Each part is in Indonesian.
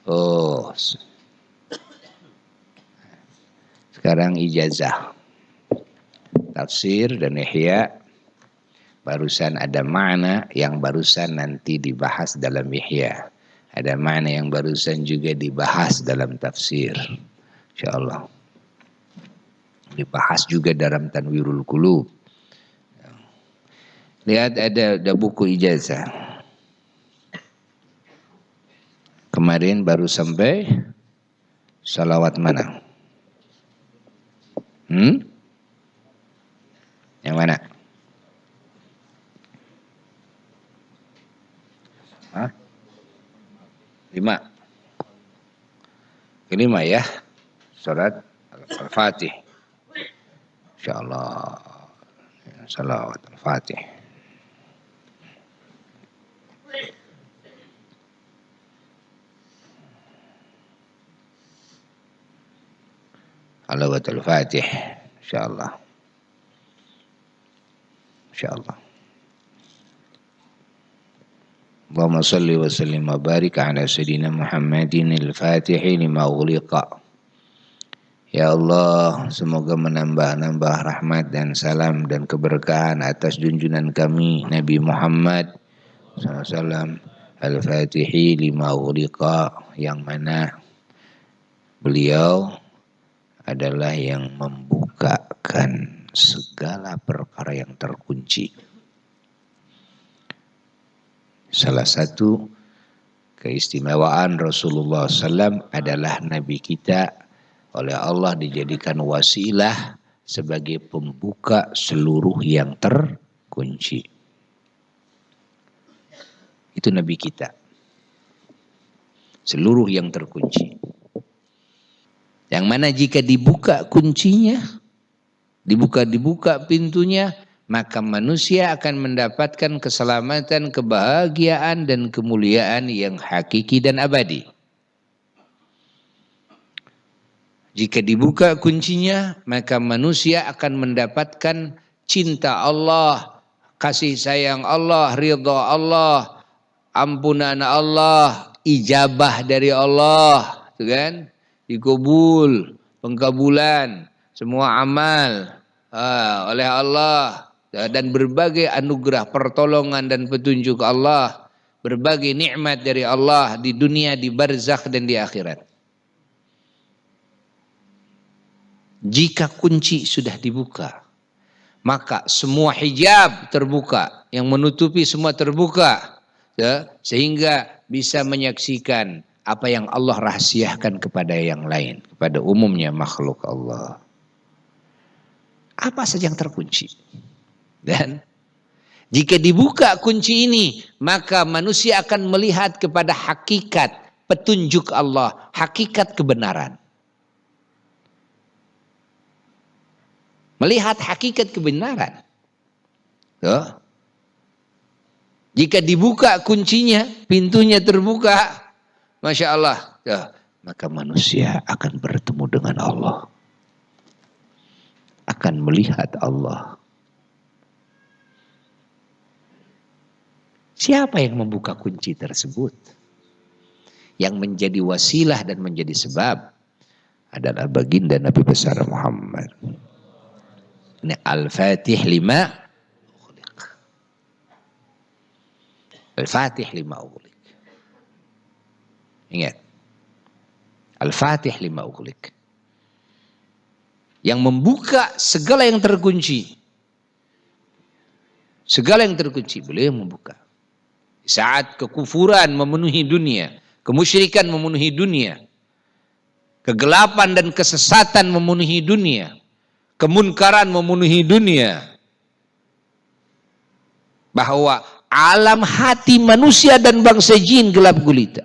Oh, sekarang ijazah. Tafsir dan ihya. Barusan ada makna yang barusan nanti dibahas dalam ihya. Ada makna yang barusan juga dibahas dalam tafsir. InsyaAllah. Dibahas juga dalam Tanwirul Qulub. Lihat ada buku ijazah. Kemarin baru sampai salawat mana? Yang mana? Hah? 5. Kelima ya. Surat Al-Fatih. InsyaAllah. Salawat Al-Fatih. Salawat Al-Fatih. InsyaAllah. InsyaAllah. Allahumma salli wa sallim wa barik ala sayyidina Muhammadin al-Fatihi lima ughliqa. Ya Allah, semoga menambah-nambah rahmat dan salam dan keberkahan atas junjungan kami Nabi Muhammad SAW al-Fatihi lima ughliqa, yang mana beliau adalah yang membukakan segala perkara yang terkunci. Salah satu keistimewaan Rasulullah SAW adalah Nabi kita oleh Allah dijadikan wasilah sebagai pembuka seluruh yang terkunci. Itu Nabi kita. Seluruh yang terkunci. Yang mana jika dibuka kuncinya, dibuka pintunya, maka manusia akan mendapatkan keselamatan, kebahagiaan, dan kemuliaan yang hakiki dan abadi. Jika dibuka kuncinya, maka manusia akan mendapatkan cinta Allah, kasih sayang Allah, ridha Allah, ampunan Allah, ijabah dari Allah, itu kan? Dikabul, pengkabulan, semua amal oleh Allah. Dan berbagai anugerah, pertolongan dan petunjuk Allah, berbagai nikmat dari Allah di dunia, di barzakh dan di akhirat. Jika kunci sudah dibuka, maka semua hijab terbuka, yang menutupi semua terbuka, ya, sehingga bisa menyaksikan apa yang Allah rahasiakan kepada yang lain, kepada umumnya makhluk Allah. Apa saja yang terkunci. Dan jika dibuka kunci ini, maka manusia akan melihat kepada hakikat petunjuk Allah, hakikat kebenaran. Melihat hakikat kebenaran. Tuh. Jika dibuka kuncinya, pintunya terbuka, Masya Allah, tuh, maka manusia akan bertemu dengan Allah. Akan melihat Allah. Siapa yang membuka kunci tersebut? Yang menjadi wasilah dan menjadi sebab adalah baginda Nabi besar Muhammad. Ini Al-Fatih lima ughliq. Al-Fatih lima ughliq. Ingat. Al-Fatih lima ughliq. Yang membuka segala yang terkunci. Segala yang terkunci, beliau membuka. Saat kekufuran memenuhi dunia, kemusyrikan memenuhi dunia, kegelapan dan kesesatan memenuhi dunia, kemunkaran memenuhi dunia, bahwa alam hati manusia dan bangsa jin gelap gulita.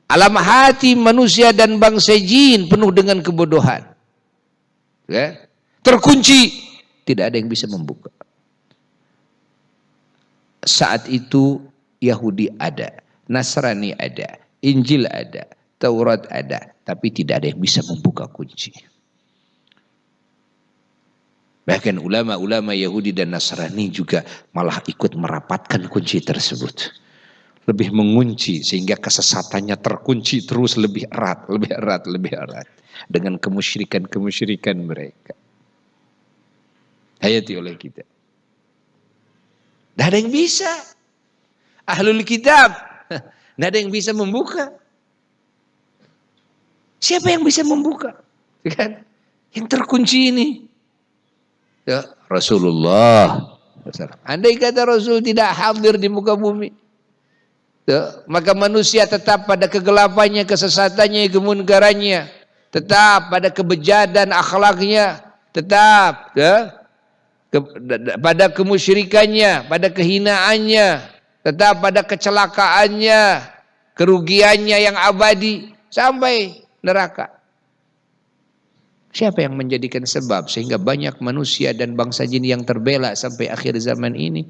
Alam hati manusia dan bangsa jin penuh dengan kebodohan. Ya? Terkunci, tidak ada yang bisa membuka. Saat itu Yahudi ada, Nasrani ada, Injil ada, Taurat ada, tapi tidak ada yang bisa membuka kunci. Bahkan ulama-ulama Yahudi dan Nasrani juga malah ikut merapatkan kunci tersebut. lebih mengunci sehingga kesesatannya terkunci terus lebih erat, lebih erat, lebih erat dengan kemusyrikan mereka. Hayati oleh kita. Tidak ada yang bisa. Ahlul kitab, tidak ada yang bisa membuka. Siapa yang bisa membuka? Kan? Yang terkunci ini. Ya, Rasulullah. Andai kata Rasul tidak hadir di muka bumi, ya, maka manusia tetap pada kegelapannya, kesesatannya, kemunkarannya, tetap pada kebejadan akhlaknya, tetap ya, pada kemusyrikannya, pada kehinaannya, tetap pada kecelakaannya, kerugiannya yang abadi sampai neraka. Siapa yang menjadikan sebab sehingga banyak manusia dan bangsa jin yang terbela sampai akhir zaman ini,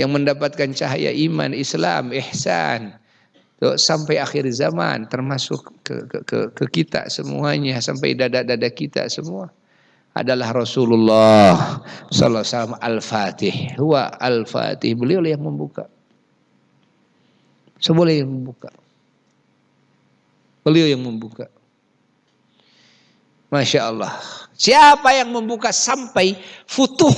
yang mendapatkan cahaya iman, Islam, ihsan sampai akhir zaman, termasuk ke kita semuanya, sampai dada-dada kita semua, adalah Rasulullah sallallahu alaihi wasallam al-Fatih. Huwa al-Fatih, beliau yang membuka. Seboleh yang membuka. Beliau yang membuka. Masya Allah. Siapa yang membuka sampai futuh,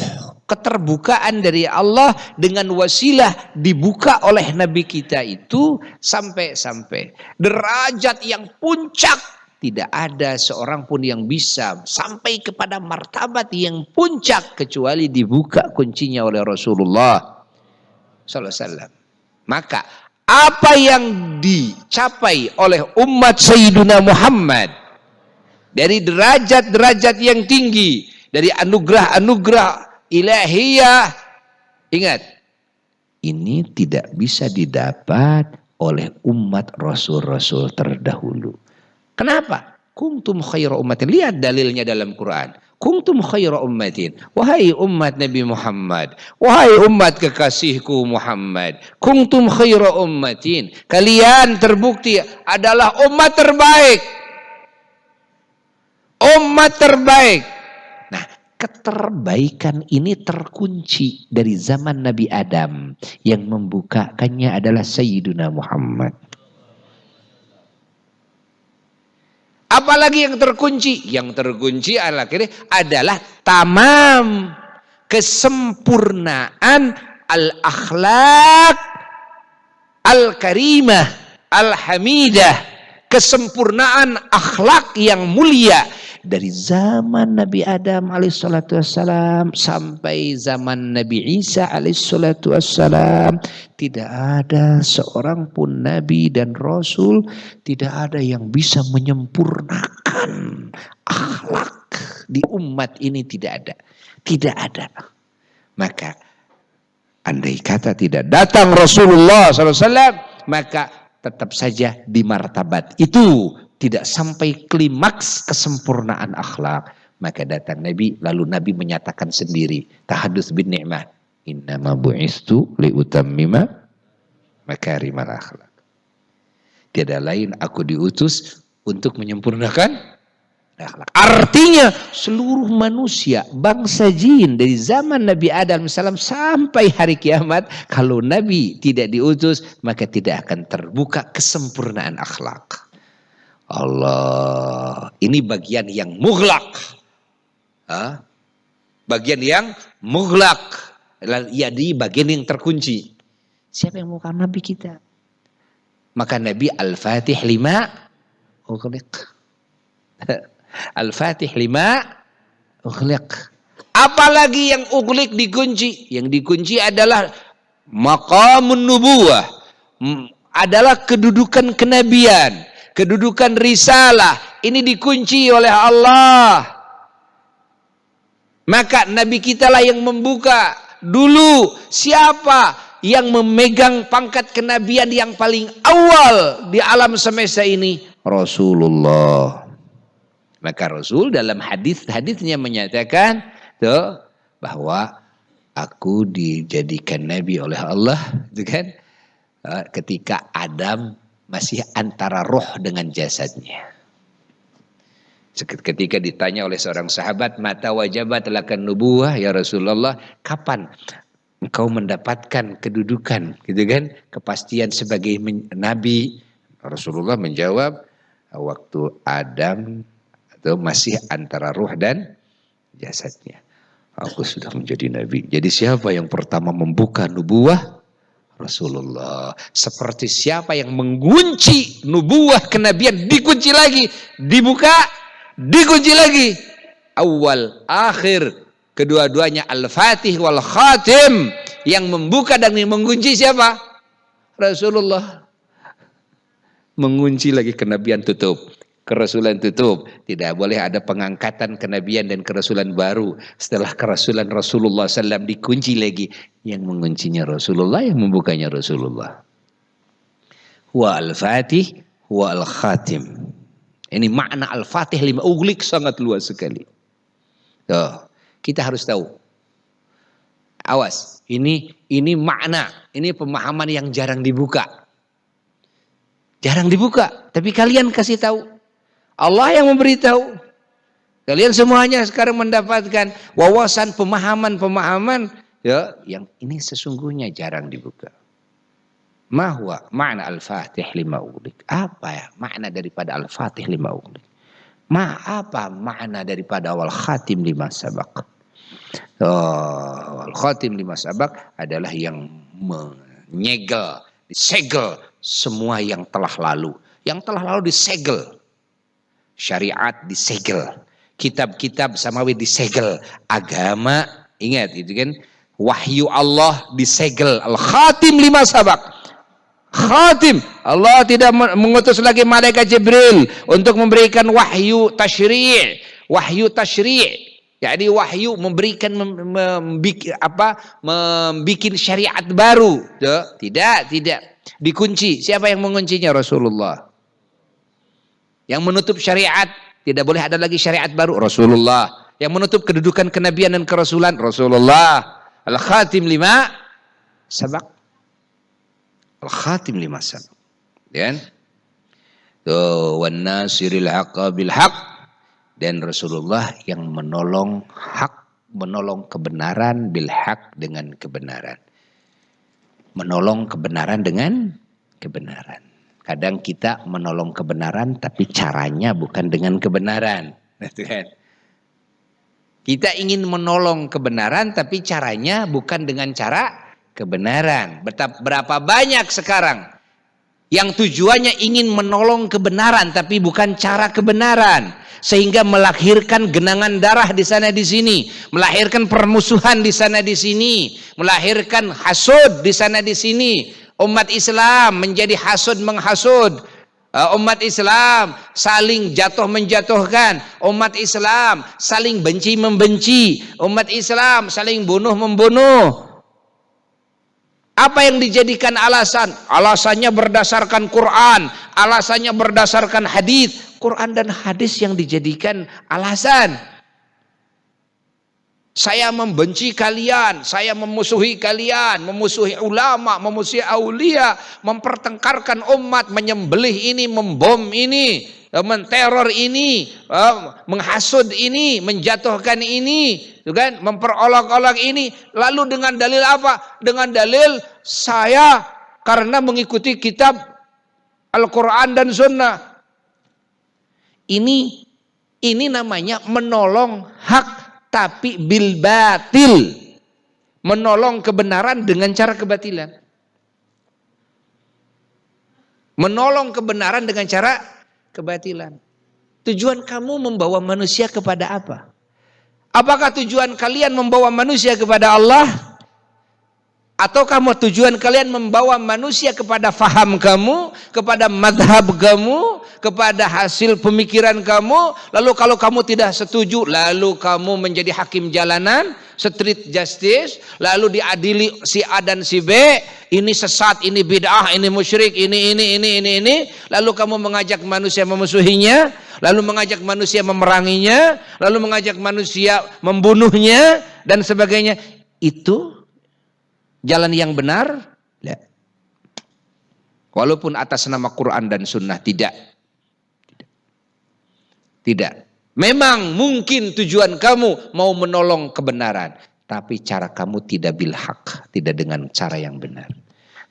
keterbukaan dari Allah dengan wasilah dibuka oleh Nabi kita itu sampai derajat yang puncak. Tidak ada seorang pun yang bisa sampai kepada martabat yang puncak kecuali dibuka kuncinya oleh Rasulullah sallallahu alaihi wasallam. Maka apa yang dicapai oleh umat Sayyidina Muhammad dari derajat-derajat yang tinggi, dari anugerah-anugerah ilahiyah, ingat, ini tidak bisa didapat oleh umat Rasul-Rasul terdahulu. Kenapa? Kuntum khaira ummatin. Lihat dalilnya dalam Quran. Kuntum khaira ummatin. Wahai umat Nabi Muhammad, wahai umat kekasihku Muhammad, kuntum khaira ummatin. Kalian terbukti adalah umat terbaik. Umat terbaik. Nah, keterbaikan ini terkunci dari zaman Nabi Adam. Yang membukakannya adalah Sayyiduna Muhammad. Apalagi yang terkunci? Yang terkunci adalah tamam, kesempurnaan al-akhlak al-karimah al-hamidah, kesempurnaan akhlak yang mulia. Dari zaman Nabi Adam alaihissalatu wassalam sampai zaman Nabi Isa alaihissalatu wassalam, tidak ada seorang pun Nabi dan Rasul, tidak ada yang bisa menyempurnakan akhlak di umat ini, tidak ada. Maka andai kata tidak datang Rasulullah SAW, maka tetap saja di martabat itu tidak sampai klimaks kesempurnaan akhlak. Maka datang Nabi, lalu Nabi menyatakan sendiri, tahadduts bin ni'mah, innama bu'istu liutammima makarimal akhlak. Tiada lain aku diutus untuk menyempurnakan akhlak. Artinya seluruh manusia, bangsa jin dari zaman Nabi Adam salam sampai hari kiamat, kalau Nabi tidak diutus maka tidak akan terbuka kesempurnaan akhlak. Allah, ini bagian yang mughlaq. Bagian yang mughlaq. Jadi bagian yang terkunci. Siapa yang mau Nabi kita? Maka Nabi Al-Fatih lima ughliq. Al-Fatih lima ughliq. Apalagi yang ughliq dikunci? Yang dikunci adalah maqamun nubuwah. Adalah kedudukan kenabian. Kedudukan risalah ini dikunci oleh Allah. Maka Nabi kita lah yang membuka. Dulu siapa yang memegang pangkat kenabian yang paling awal di alam semesta ini? Rasulullah. Maka Rasul dalam hadis-hadisnya menyatakan bahwa aku dijadikan Nabi oleh Allah, kan? Ketika Adam masih antara roh dengan jasadnya. Ketika ditanya oleh seorang sahabat, mata wajabat lakan nubuwah ya Rasulullah, kapan engkau mendapatkan kedudukan, gitu kan, kepastian sebagai nabi. Rasulullah menjawab, waktu Adam atau masih antara ruh dan jasadnya, aku sudah menjadi nabi. Jadi siapa yang pertama membuka nubuah? Rasulullah. Seperti siapa yang mengunci nubuah kenabian, dikunci lagi, dibuka, dikunci lagi. Awal, akhir, kedua-duanya al-fatih wal khatim. Yang membuka dan mengunci siapa? Rasulullah. Mengunci lagi kenabian, tutup. Kerasulan tutup. Tidak boleh ada pengangkatan kenabian dan kerasulan baru. Setelah kerasulan Rasulullah SAW dikunci lagi. Yang menguncinya Rasulullah, yang membukanya Rasulullah. Huwa al-fatih, huwa al-khatim. Ini makna al-fatih lima ughliq sangat luas sekali. Tuh, kita harus tahu. Awas, ini makna, ini pemahaman yang jarang dibuka. Jarang dibuka, tapi kalian kasih tahu. Allah yang memberitahu. Kalian semuanya sekarang mendapatkan wawasan, pemahaman ya, yang ini sesungguhnya jarang dibuka. Mahwa makna al-fatih lima ughliq. Apa ya makna daripada al-fatih lima ughliq? Apa makna daripada wal khatim lima sabaq? Wal khatim lima sabaq adalah yang menyegel, disegel semua yang telah lalu. Yang telah lalu disegel. Syariat disegel. Kitab-kitab samawi disegel. Agama, ingat itu kan. Wahyu Allah disegel. Al-Khatim lima sabaq. Khatim. Allah tidak mengutus lagi malaikat Jibril untuk memberikan wahyu tasyri'. Wahyu tasyri'. Jadi wahyu memberikan membikin syariat baru. Tidak. Dikunci. Siapa yang menguncinya? Rasulullah. Yang menutup syariat, tidak boleh ada lagi syariat baru, Rasulullah. Yang menutup kedudukan kenabian dan kerasulan, Rasulullah. Al-Khatim lima sabaq. Al-Khatim lima sabaq. Dan wan nasiril haqqa bil haqq. Dan Rasulullah yang menolong hak, menolong kebenaran bil haqq, dengan kebenaran. Menolong kebenaran dengan kebenaran. Kadang kita menolong kebenaran tapi caranya bukan dengan kebenaran. Kita ingin menolong kebenaran tapi caranya bukan dengan cara kebenaran. Berapa banyak sekarang yang tujuannya ingin menolong kebenaran tapi bukan cara kebenaran, sehingga melahirkan genangan darah di sana di sini, melahirkan permusuhan di sana di sini, melahirkan hasud di sana di sini. Umat Islam menjadi hasud menghasud. Umat Islam saling jatuh menjatuhkan. Umat Islam saling benci membenci. Umat Islam saling bunuh membunuh. Apa yang dijadikan alasan? Alasannya berdasarkan Quran, alasannya berdasarkan hadis. Quran dan hadis yang dijadikan alasan. Saya membenci kalian, saya memusuhi kalian, memusuhi ulama, memusuhi aulia, mempertengkarkan umat, menyembelih ini, membom ini, menteror ini, menghasud ini, menjatuhkan ini, kan? Memperolok-olok ini. Lalu dengan dalil apa? Dengan dalil saya karena mengikuti kitab Al-Quran dan Sunnah. Ini namanya menolong hak tapi bil batil, menolong kebenaran dengan cara kebatilan. Menolong kebenaran dengan cara kebatilan. Tujuan kamu membawa manusia kepada apa? Apakah tujuan kalian membawa manusia kepada Allah? Ataukah tujuan kalian membawa manusia kepada faham kamu, kepada madhab kamu, kepada hasil pemikiran kamu? Lalu kalau kamu tidak setuju, lalu kamu menjadi hakim jalanan, street justice, lalu diadili si A dan si B, ini sesat, ini bid'ah, ini musyrik, ini. Lalu kamu mengajak manusia memusuhinya, lalu mengajak manusia memeranginya, lalu mengajak manusia membunuhnya dan sebagainya. Itu jalan yang benar? Walaupun atas nama Quran dan Sunnah, tidak. Memang mungkin tujuan kamu mau menolong kebenaran, tapi cara kamu tidak bil haq, tidak dengan cara yang benar.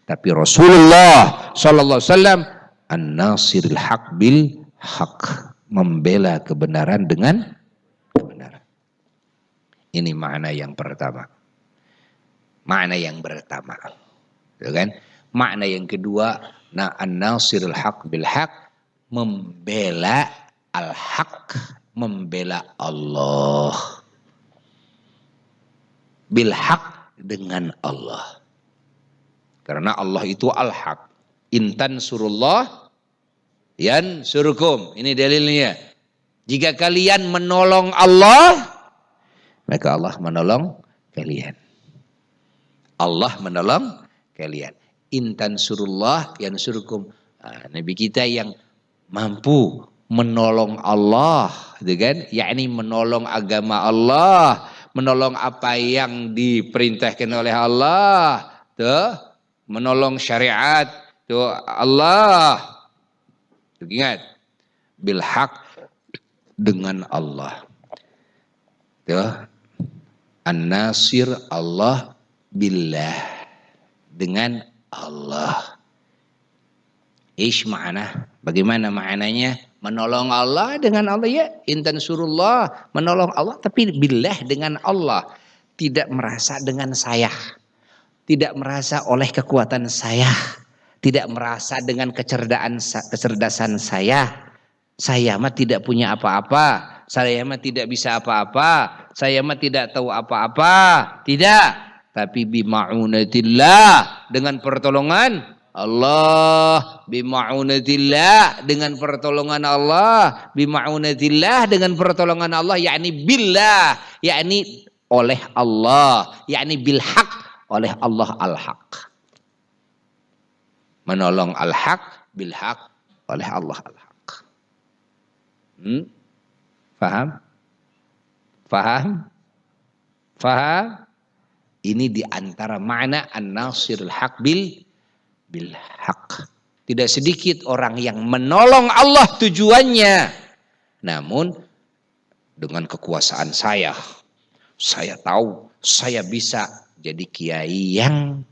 Tapi Rasulullah sallallahu alaihi wasallam an-nasiril haq bil haq, membela kebenaran dengan kebenaran. Ini makna yang pertama. Makna yang pertama. Kan? Makna yang kedua, an-nasiril haq bil haq, membela al-haq, membela Allah. Bil haq, dengan Allah. Karena Allah itu al-haq. Intan surullah yan surukum. Ini dalilnya. Jika kalian menolong Allah, maka Allah menolong kalian. Allah menolong kalian. Intan surullah yan surukum. Nah, Nabi kita yang mampu menolong Allah, gitu kan? Yakni menolong agama Allah, menolong apa yang diperintahkan oleh Allah, tuh, menolong syariat, tuh Allah. Tuh, ingat, bil haq, dengan Allah. Tuh, an-nasir Allah billah, dengan Allah. Ish ma'ana, bagaimana maknanya? Menolong Allah dengan Allah, ya, intan surullah, menolong Allah tapi billah, dengan Allah. Tidak merasa dengan saya, tidak merasa oleh kekuatan saya, tidak merasa dengan kecerdasan saya mah tidak punya apa-apa, saya mah tidak bisa apa-apa, saya mah tidak tahu apa-apa, tidak. Tapi bima'unatillah, dengan pertolongan Allah, bima'unatillah, dengan pertolongan Allah, bima'unatillah, dengan pertolongan Allah, yakni billah, yakni oleh Allah, yakni bil haq, oleh Allah al-haq. Menolong al-haq bil haq, oleh Allah al-haq. Faham? Faham? Faham? Ini diantara makna an-nasirul haq bil haq. Tidak sedikit orang yang menolong Allah tujuannya, namun dengan kekuasaan saya tahu, saya bisa jadi kiai yang,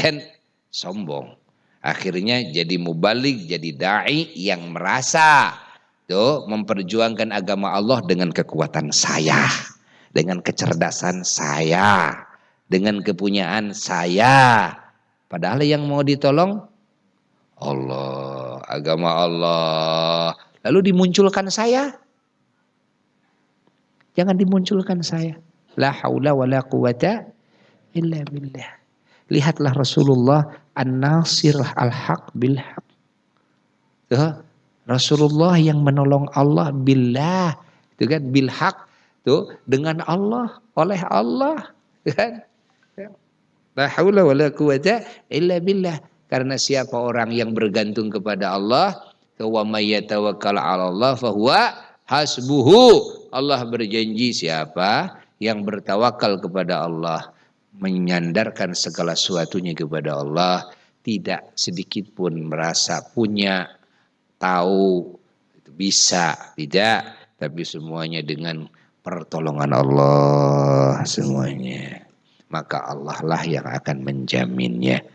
kan, sombong. Akhirnya jadi mubalik, jadi dai yang merasa tuh memperjuangkan agama Allah dengan kekuatan saya, dengan kecerdasan saya, dengan kepunyaan saya. Padahal yang mau ditolong Allah, agama Allah. Lalu dimunculkan saya. Jangan dimunculkan saya. La haula wa la quwata illa billah. Lihatlah Rasulullah an-nasir al-haq bil haq. Rasulullah yang menolong Allah billah, itu kan, bil haq, tuh, dengan Allah, oleh Allah, kan? La haula wala quwata illa billah. Karena siapa orang yang bergantung kepada Allah, wa may yatawakkal 'ala Allah fahuwa hasbuhu. Allah berjanji siapa yang bertawakal kepada Allah, menyandarkan segala sesuatunya kepada Allah, tidak sedikit pun merasa punya, tahu, bisa, tidak, tapi semuanya dengan pertolongan Allah semuanya. Maka Allah lah yang akan menjaminnya.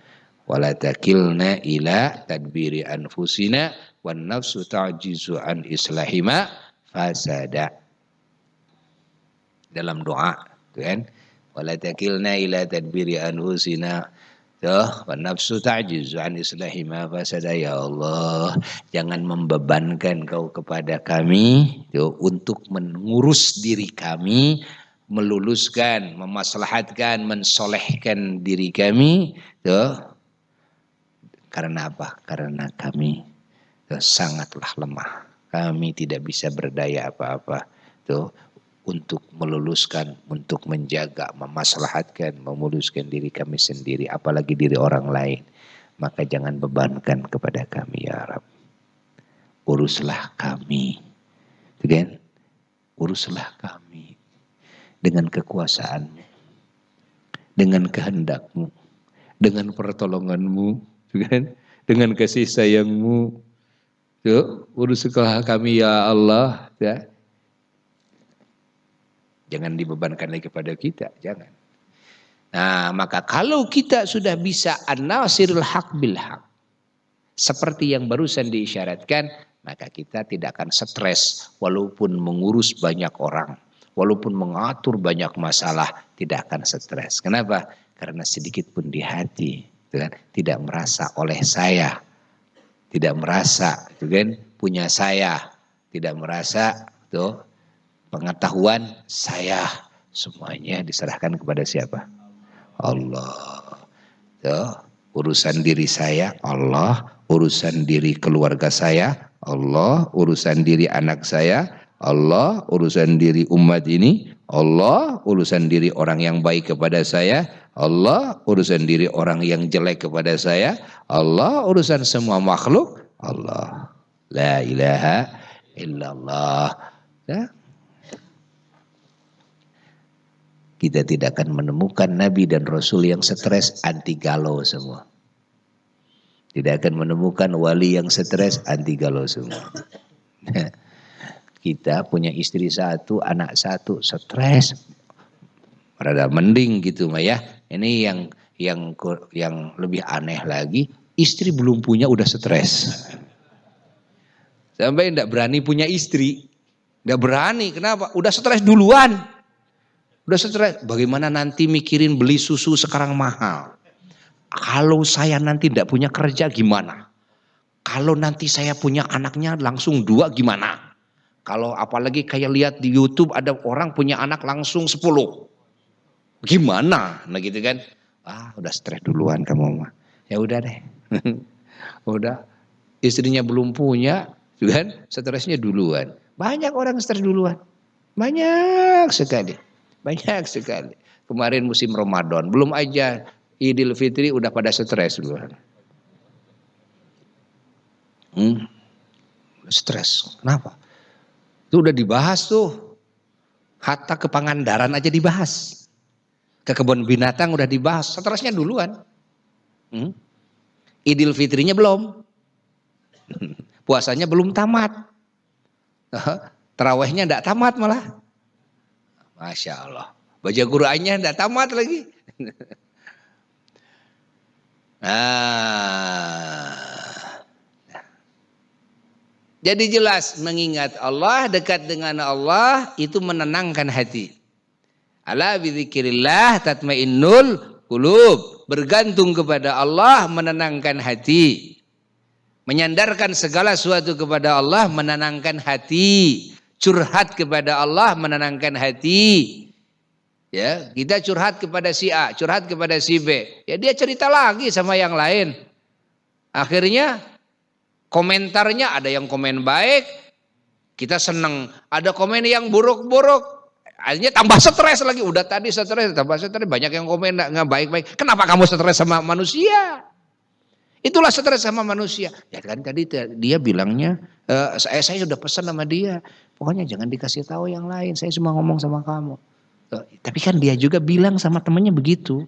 Wala takilna ila tadbiri anfusina wan nafsu ta'jizu an islahima fasada. Dalam doa, kan? Wala takilna ila tadbiri anfusina wan nafsu ta'jizu an islahima fasada. Ya Allah, jangan membebankan Kau kepada kami untuk mengurus diri kami, meluluskan, memaslahatkan, mensolehkan diri kami, karena apa? Karena kami sangatlah lemah. Kami tidak bisa berdaya apa-apa untuk meluluskan, untuk menjaga, memaslahatkan, memuluskan diri kami sendiri, apalagi diri orang lain. Maka jangan bebankan kepada kami, ya Rabb. Uruslah kami, kan? Uruslah kami dengan kekuasaanmu, dengan kehendakmu, dengan pertolonganmu, kan? Dengan kasih sayangmu. Uruslah kami ya Allah, ya. Jangan dibebankan lagi kepada kita, jangan. Nah, maka kalau kita sudah bisa an-nasirul haq bil haq, seperti yang barusan diisyaratkan, maka kita tidak akan stres walaupun mengurus banyak orang, walaupun mengatur banyak masalah, tidak akan stres. Kenapa? Karena sedikit pun di hati, tidak merasa oleh saya, tidak merasa, punya saya, tidak merasa tuh pengetahuan saya, semuanya diserahkan kepada siapa? Allah. Tuh, urusan diri saya Allah, urusan diri keluarga saya Allah, urusan diri anak saya Allah, urusan diri umat ini Allah, urusan diri orang yang baik kepada saya Allah, urusan diri orang yang jelek kepada saya Allah, urusan semua makhluk Allah. La ilaha illallah. Ya. Kita tidak akan menemukan Nabi dan Rasul yang stres, anti galau semua. Tidak akan menemukan wali yang stres, anti galau semua. Kita punya istri satu, anak satu, stres. Rada mending gitu mah ya. Ini yang lebih aneh lagi, istri belum punya udah stres. Sampai tidak berani punya istri. Tidak berani, kenapa? Udah stres duluan. Udah stres, bagaimana nanti mikirin beli susu sekarang mahal. Kalau saya nanti tidak punya kerja gimana? Kalau nanti saya punya anaknya langsung 2 gimana? Kalau apalagi kayak lihat di YouTube ada orang punya anak langsung 10. Gimana? Nah gitu kan. Udah stres duluan kamu mah. Ya udah deh. Udah istrinya belum punya, kan? Stresnya duluan. Banyak orang stres duluan. Banyak sekali. Banyak sekali. Kemarin musim Ramadan, belum aja Idul Fitri udah pada stres duluan. Stres. Kenapa? Itu udah dibahas tuh. Hatta ke Pangandaran aja dibahas. Ke kebun binatang udah dibahas. Stresnya duluan. Idul Fitrinya belum. Puasanya belum tamat. Tarawehnya enggak tamat malah. Masya Allah. Baca Qur'annya tidak tamat lagi. Jadi jelas mengingat Allah, dekat dengan Allah itu menenangkan hati. Ala bidzikrillah tatmainnul qulub. Bergantung kepada Allah menenangkan hati. Menyandarkan segala sesuatu kepada Allah menenangkan hati. Curhat kepada Allah menenangkan hati. Ya, kita curhat kepada si A, curhat kepada si B. Ya dia cerita lagi sama yang lain. Akhirnya komentarnya ada yang komen baik, kita seneng. Ada komen yang buruk-buruk, akhirnya tambah stres lagi. Udah tadi stres, tambah stres. Banyak yang komen nggak baik-baik. Kenapa kamu stres sama manusia? Itulah stres sama manusia. Ya kan tadi dia bilangnya, saya sudah pesan sama dia. Pokoknya jangan dikasih tahu yang lain. Saya cuma ngomong sama kamu. Tapi kan dia juga bilang sama temannya begitu.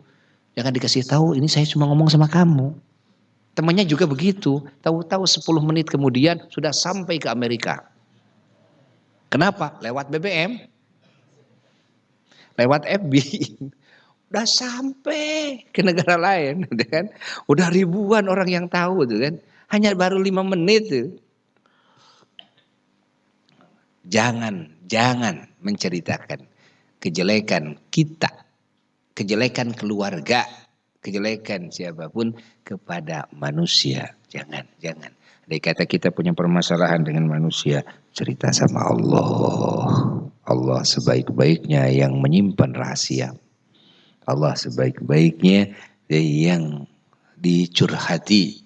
Jangan dikasih tahu. Ini saya cuma ngomong sama kamu. Temannya juga begitu. Tahu-tahu 10 menit kemudian sudah sampai ke Amerika. Kenapa? Lewat BBM. Lewat FB. Udah sampai ke negara lain, kan? Udah ribuan orang yang tahu, tuh kan? Hanya baru 5 menit, tuh. Jangan menceritakan kejelekan kita, kejelekan keluarga, kejelekan siapapun kepada manusia. Jangan. Andai kata kita punya permasalahan dengan manusia, cerita sama Allah. Allah sebaik-baiknya yang menyimpan rahasia. Allah sebaik-baiknya yang dicurhati.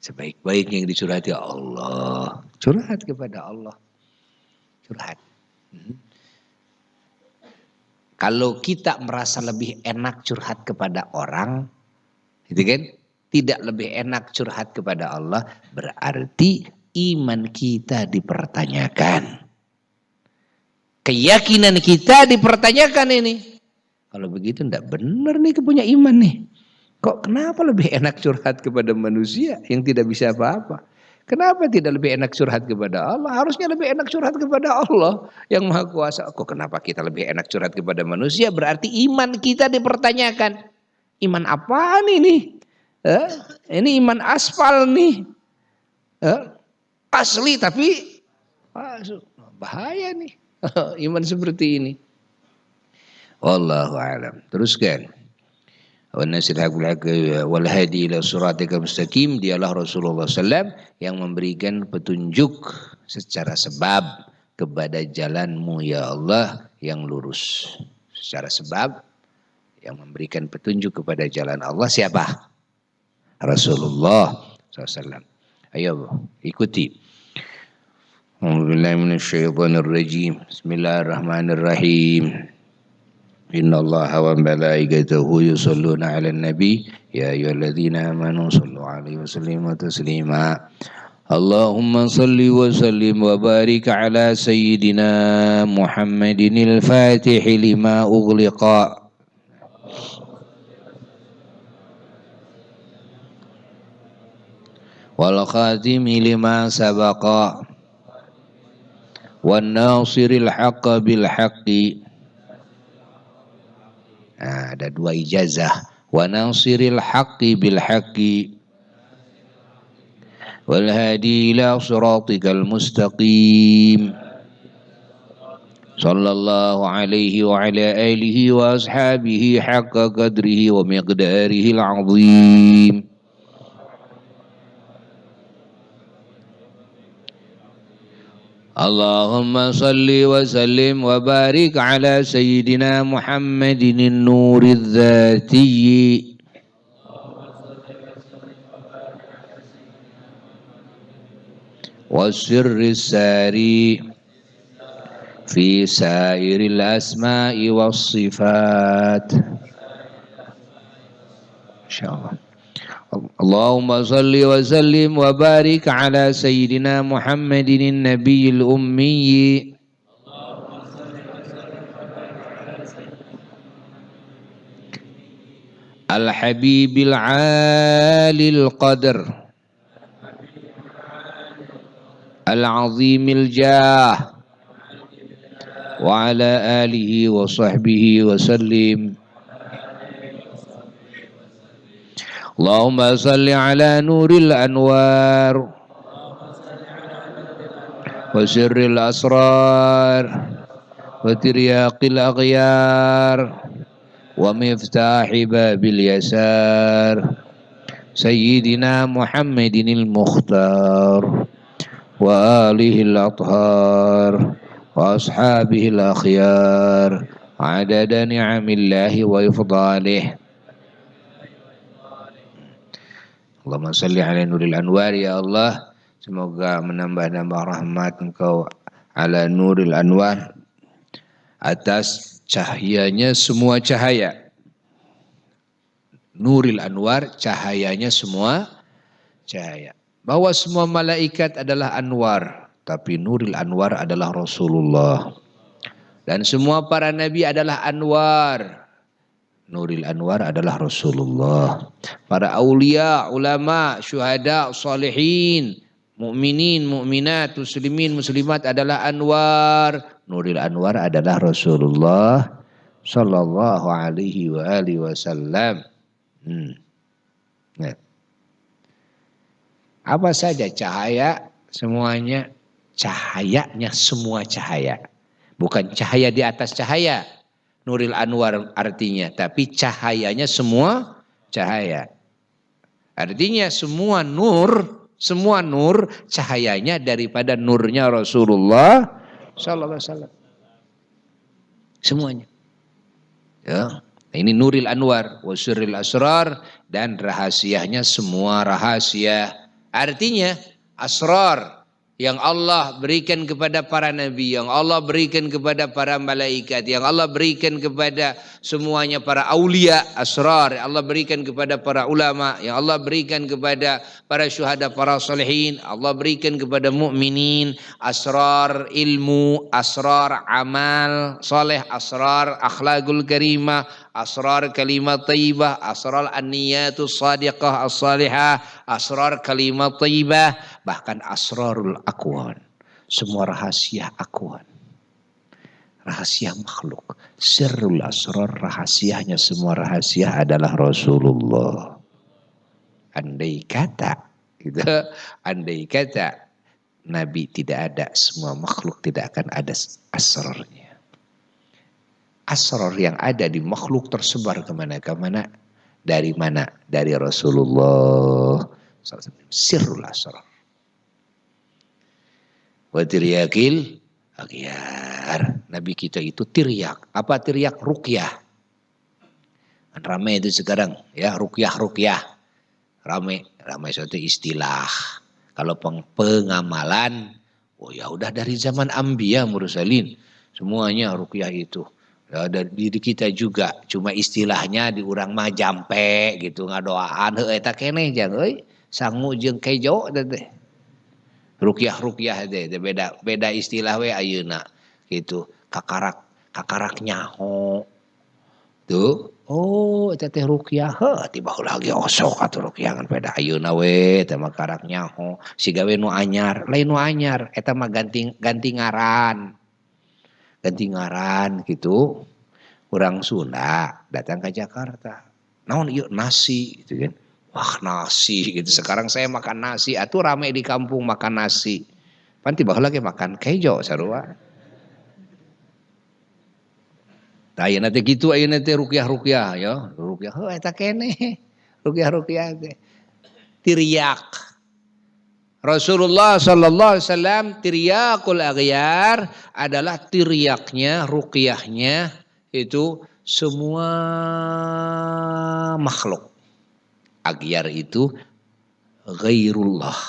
Sebaik-baiknya yang dicurhati Allah. Curhat kepada Allah. Curhat. Kalau kita merasa lebih enak curhat kepada orang, gitu kan? Tidak lebih enak curhat kepada Allah, berarti iman kita dipertanyakan. Keyakinan kita dipertanyakan ini. Kalau begitu enggak benar nih punya iman nih. Kok kenapa lebih enak curhat kepada manusia yang tidak bisa apa-apa? Kenapa tidak lebih enak curhat kepada Allah? Harusnya lebih enak curhat kepada Allah yang Maha Kuasa. Kok kenapa kita lebih enak curhat kepada manusia? Berarti iman kita dipertanyakan. Iman apaan ini? Ini iman aspal nih. Asli tapi bahaya nih. Iman seperti ini. Wallahu a'lam. Teruskan. Wa nasir haqul haq wal hadi ila siratikal mustaqim, dialah Rasulullah SAW yang memberikan petunjuk secara sebab kepada jalanmu ya Allah yang lurus. Secara sebab yang memberikan petunjuk kepada jalan Allah siapa? Rasulullah SAW. Ayo ikuti. Bismillahirrahmanirrahim. Bismillahirrahmanirrahim. Inna Allah wa malaikatahu yusalluna 'alan nabi ya ayyuhalladzina amanu sallu 'alaihi wa sallimu taslima. Allahumma salli wa sallim wa barik ala sayyidina Muhammadinil Fatih lima ughliqa wal khatimi lima sabaqa wan nasiril haqqa bil haqqi. Nah, ada dua ijazah. Wa nasiril haqqi bil haqqi wal hadi ila siratikal mustaqim. Sallallahu alaihi wa ala alihi wa ashabihi haqqa qadrihi wa miqdarihi al-azim. Allahumma salli wa sallim wa barik ala sayyidina Muhammadin an-nuril dzatiyyi was sirris sari fi sairil asma'i was sifat. Insyaallah. Allahumma salli wa sallim wa barik ala sayyidina Muhammadin nabiyil ummi al-habibil alil qadr al-azimil jah wa ala alihi wa sahbihi wa sallim. Allahumma salli ala nuril anwar wa sirril asrar wa tiryaqil aghyar wa miftahi babil yasar sayyidina Muhammadinil mukhtar wa alihil athhar wa ashabihil akhyar adada ni'amillahi wa ifdalih. Allahumma salli ala nuril anwar, ya Allah, semoga menambah-nambah rahmat Engkau ala nuril anwar, atas cahayanya semua cahaya. Nuril anwar, cahayanya semua cahaya. Bahwa semua malaikat adalah anwar, tapi nuril anwar adalah Rasulullah. Dan semua para nabi adalah anwar, nuril anwar adalah Rasulullah. Para aulia, ulama, syuhada, salihin, mukminin, mukminat, muslimin, muslimat adalah anwar. Nuril anwar adalah Rasulullah sallallahu alaihi wa alihi wasallam. Nah. Apa saja cahaya, semuanya cahayanya semua cahaya. Bukan cahaya di atas cahaya. Nuril anwar artinya, tapi cahayanya semua cahaya. Artinya semua nur cahayanya daripada nurnya Rasulullah sallallahu alaihi wasallam. Semuanya. Ya, ini nuril anwar wa sirril asrar, dan rahasianya semua rahasia. Artinya asrar yang Allah berikan kepada para nabi, yang Allah berikan kepada para malaikat, yang Allah berikan kepada semuanya para aulia, asrar yang Allah berikan kepada para ulama, yang Allah berikan kepada para syuhada, para salihin, Allah berikan kepada mukminin, asrar ilmu, asrar amal soleh, asrar akhlakul karimah, asrar kalimat thayyibah, asrar an-niyatus shadiqah as-salihah, asrar kalimat thayyibah, bahkan asrarul akwan, semua rahasia akwan. rahasia makhluk. Sirrul asrar, rahasianya semua rahasia adalah Rasulullah. Andai kata, gitu, andai kata Nabi tidak ada, semua makhluk tidak akan ada asrarnya. Asrar yang ada di makhluk tersebar kemana-kemana. Dari mana? Dari Rasulullah. Sirrul asrar. Wa tiryakil aghyar. Nabi kita itu tiryak. Apa tiryak? Ruqyah. Kan ramai itu sekarang, ya, ruqyah. Ramai suatu istilah. Kalau pengamalan, oh ya udah dari zaman Anbiya Mursalin, semuanya ruqyah itu. Ya, dari diri kita juga, cuma istilahnya di urang mah jampe gitu, ngadoaan heuh eta keneh jang euy, sangu jeung kejo teh. Ruqyah teh beda istilah we ayeuna gitu. Kakarak nyaho. Tuh, oh eta teh ruqyah, heuh tiba lagi osok atuh ruqyah ngan beda ayeuna we teh mah karak nyaho. Siga we nu anyar, lain nu anyar eta mah ganti ngaran. Ganti ngaran gitu. Orang Sunda datang ke Jakarta. Naon ieu nasi gitu kan. Wah, nasi gitu. Sekarang saya makan nasi, atuh rame di kampung makan nasi. Pan tiba lagi makan kejo sarua. Tah ayeuna teh kitu, ayeuna teh ruqyah ya. Ruqyah heuh eta keneh. Ruqyah teh. Tiryak. Rasulullah sallallahu alaihi wasallam tiryakul aghyar adalah tiryaknya, ruqyahnya itu semua makhluk. Aghyar itu ghairullah.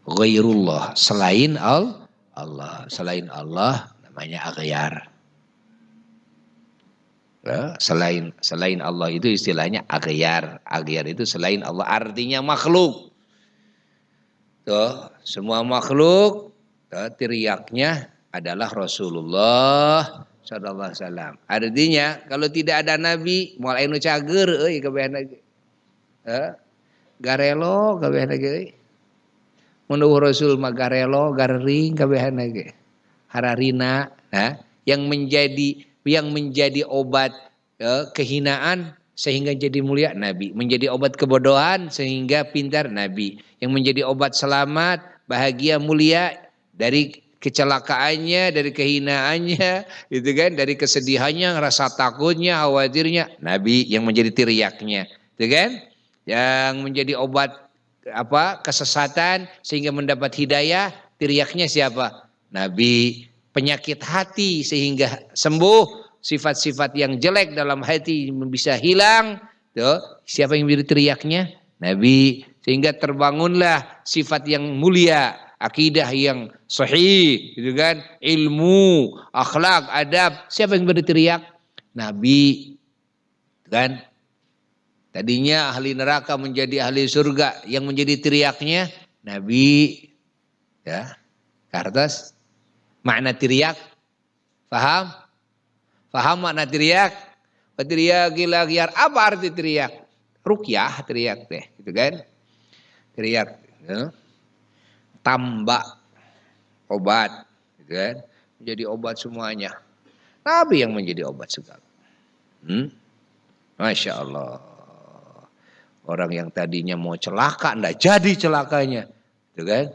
Ghairullah selain Allah, selain Allah namanya aghyar. Ya, selain Allah itu istilahnya aghyar. Aghyar itu selain Allah, artinya makhluk. Tuh, semua makhluk tiryaknya adalah Rasulullah sallallahu alaihi wasallam. Artinya kalau tidak ada nabi moal anu cager euy kabehna ge. Garelo kabehna ge euy. Mun Rasul mah garelo, garering kabehna ge. Hararina, yang menjadi obat kehinaan sehingga jadi mulia nabi, menjadi obat kebodohan sehingga pintar nabi, yang menjadi obat selamat, bahagia, mulia dari kecelakaannya, dari kehinaannya, gitu kan, dari kesedihannya, rasa takutnya, khawatirnya, nabi yang menjadi tiryaknya, gitu kan, yang menjadi obat kesesatan sehingga mendapat hidayah, tiryaknya siapa? Nabi. Penyakit hati sehingga sembuh, sifat-sifat yang jelek dalam hati bisa hilang. Tuh, siapa yang menjadi teriaknya? Nabi. Sehingga terbangunlah sifat yang mulia, akidah yang sahih, gitu kan? Ilmu, akhlak, adab. Siapa yang berteriak? Nabi. Kan? Tadinya ahli neraka menjadi ahli surga, yang menjadi teriaknya Nabi. Ya. Kartas makna teriak, paham? Paham makna teriak? Teriakil aghyar, apa arti teriak? Ruqyah teriak teh, gitu kan? Teriak, ya. Tambak obat, gitu kan? Menjadi obat semuanya. Nabi yang menjadi obat segala. Masya Allah. Orang yang tadinya mau celaka, ndak jadi celakanya, gitu kan?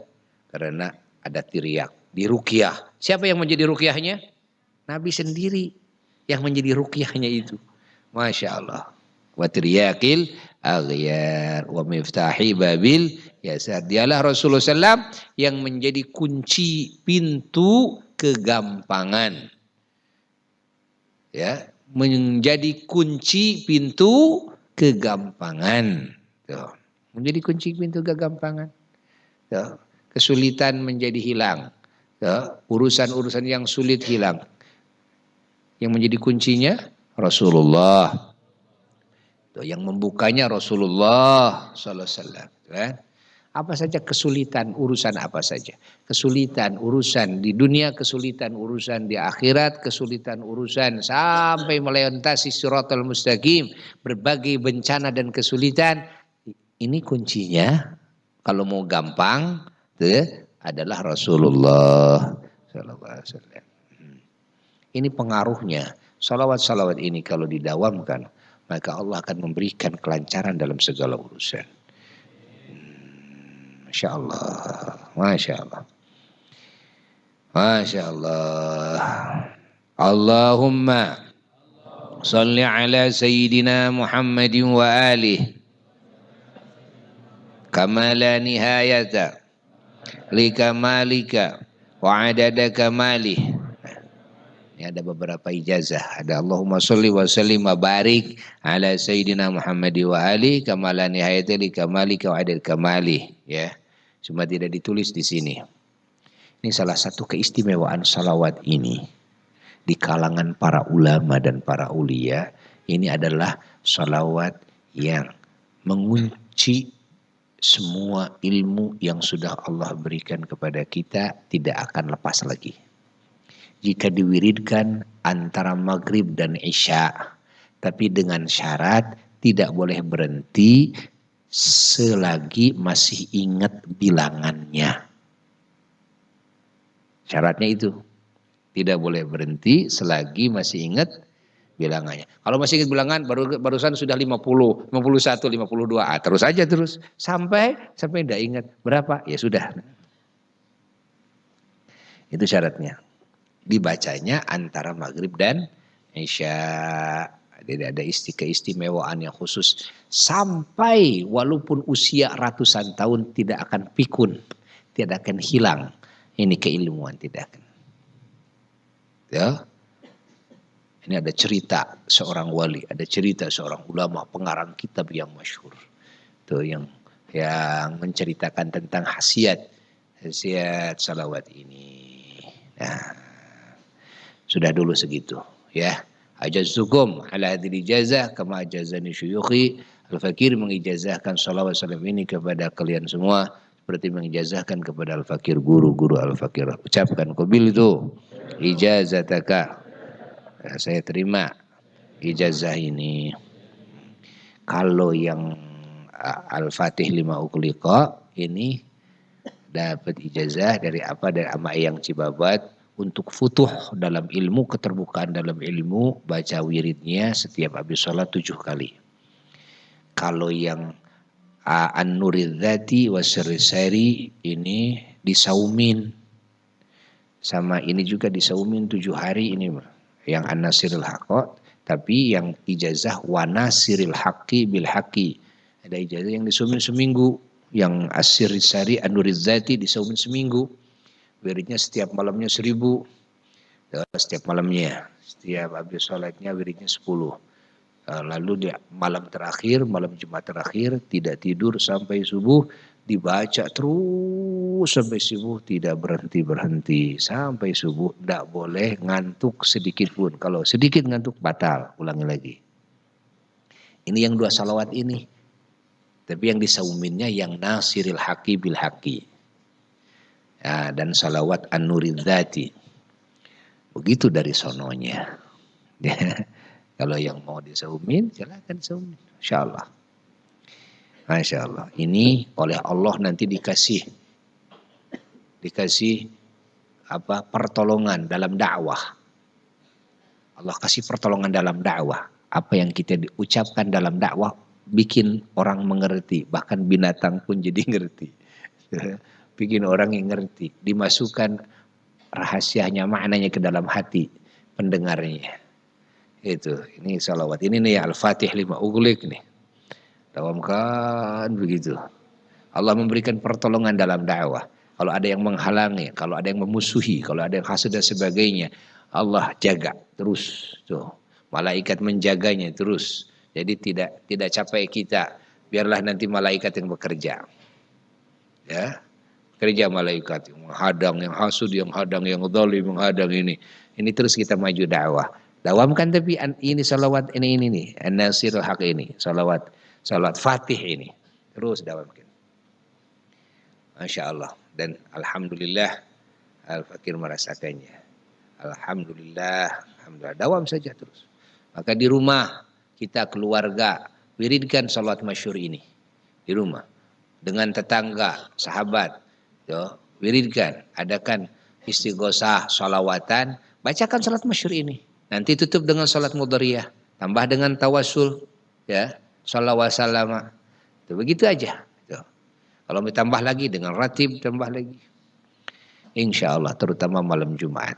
Karena ada teriak. Di ruqyah. Siapa yang menjadi ruqyahnya? Nabi sendiri yang menjadi ruqyahnya itu. Masya Allah. Wa tiryakil aghyar wa miftahi babil yasar. Dialah Rasulullah SAW yang menjadi kunci pintu kegampangan. Ya, menjadi kunci pintu kegampangan. Tuh. Menjadi kunci pintu kegampangan. Tuh. Kesulitan menjadi hilang. Ya, urusan-urusan yang sulit hilang. Yang menjadi kuncinya Rasulullah. Yang membukanya Rasulullah sallallahu alaihi wasallam. Apa saja kesulitan, urusan apa saja. Kesulitan, urusan di dunia, kesulitan, urusan di akhirat, kesulitan, urusan sampai melintasi siratal mustaqim, berbagai bencana dan kesulitan. Ini kuncinya kalau mau gampang, adalah Rasulullah sallallahu alaihi wasallam. Ini pengaruhnya. Salawat-salawat ini kalau didawamkan, maka Allah akan memberikan kelancaran dalam segala urusan. Masya Allah. Masya Allah. Masya Allah. Allahumma salli ala Sayyidina Muhammadin wa alihi kama la nihayata li kamalika wa adada kamalih. Ini ada beberapa ijazah. Ada Allahumma sholli wa sallim wa barik ala Sayyidina Muhammad wa ali kama la nihayata li kamalika wa adad kamalih. Ya. Cuma tidak ditulis di sini. Ini salah satu keistimewaan salawat ini. Di kalangan para ulama dan para ulia. Ini adalah salawat yang mengunci semua ilmu yang sudah Allah berikan kepada kita tidak akan lepas lagi. Jika diwiridkan antara maghrib dan isya, tapi dengan syarat tidak boleh berhenti selagi masih ingat bilangannya. Syaratnya itu, tidak boleh berhenti selagi masih ingat bilangannya. Kalau masih ingat bilangan, barusan sudah 50, 51, 52, terus aja terus sampai tidak ingat berapa, ya sudah. Itu syaratnya. Dibacanya antara maghrib dan isya. Tidak ada keistimewaan yang khusus. Sampai walaupun usia ratusan tahun tidak akan pikun. Tidak akan hilang. Ini keilmuan tidak akan. Ya. Ini ada cerita seorang wali. Ada cerita seorang ulama pengarang kitab yang masyhur. Tuh yang menceritakan tentang khasiat salawat ini. Nah. Sudah dulu segitu ya. Ajazukum ala hadil ijazah kama ajazani syuyukhi. Al-Fakir mengijazahkan salawat salam ini kepada kalian semua seperti mengijazahkan kepada Al-Fakir, guru-guru Al-Fakir. Ucapkan qabil itu ijazataka. Nah, saya terima ijazah ini. Kalau yang Al-Fatih lima ughliqa ini dapat ijazah dari dari Ama Eyang Cibabat. Untuk futuh dalam ilmu, keterbukaan dalam ilmu, baca wiridnya setiap habis sholat 7 kali. Kalau yang An-Nuridzati Wasirrisari ini disaumin. Sama ini juga disaumin 7 hari ini. Yang An-Nasiril Haqqo, tapi yang ijazah Wanasiril Haqqi bil Haqqi. Ada ijazah yang disaumin seminggu. Yang As-Sirrisari An-Nuridzati disaumin seminggu. Wiridnya setiap malamnya 1000. Setiap malamnya. Setiap habis sholatnya wiridnya 10. Lalu di malam terakhir, malam Jumat terakhir, tidak tidur sampai subuh. Dibaca terus sampai subuh. Tidak berhenti-berhenti. Sampai subuh. Tidak boleh ngantuk sedikit pun. Kalau sedikit ngantuk batal. Ulangi lagi. Ini yang 2 salawat ini. Tapi yang disauminnya yang Nasiril Haqqi bil Haqqi. Ya, dan salawat An-Nuridzati. Begitu dari sononya. Ya. Kalau yang mau disaumin, silakan saumin. Insyaallah. Masya Allah. Ini oleh Allah nanti dikasih pertolongan dalam dakwah. Allah kasih pertolongan dalam dakwah. Apa yang kita ucapkan dalam dakwah bikin orang mengerti. Bahkan binatang pun jadi ngerti. Bikin orang yang ngerti, dimasukkan rahasianya, maknanya ke dalam hati pendengarnya. Itu, ini salawat. Ini nih Al-Fatih lima ughliq nih. Dawamkan begitu. Allah memberikan pertolongan dalam dakwah. Kalau ada yang menghalangi, kalau ada yang memusuhi, kalau ada yang hasad dan sebagainya, Allah jaga terus. Tuh, malaikat menjaganya terus. Jadi tidak capek kita. Biarlah nanti malaikat yang bekerja. Ya. Kerja malaikat yang menghadang, yang hasud, yang hadang, yang zalim, menghadang ini. Ini terus kita maju dakwah. Dawamkan tapi ini salawat ini nih. An-Nasirul Haq ini. Salawat Fatih ini. Terus dawamkan. Masya Allah. Dan Alhamdulillah Al-Fakir merasakannya. Alhamdulillah. Alhamdulillah. Dawam saja terus. Maka di rumah kita keluarga wiridkan salawat masyhur ini. Di rumah. Dengan tetangga, sahabat. Yo, wiridkan, adakan istighosah, salawatan, bacakan salat masyhur ini. Nanti tutup dengan salat mudhariyah, tambah dengan tawasul, ya, salawat salama. Begitu aja. Tuh. Kalau mau tambah lagi dengan ratib tambah lagi. Insya Allah terutama malam Jumat.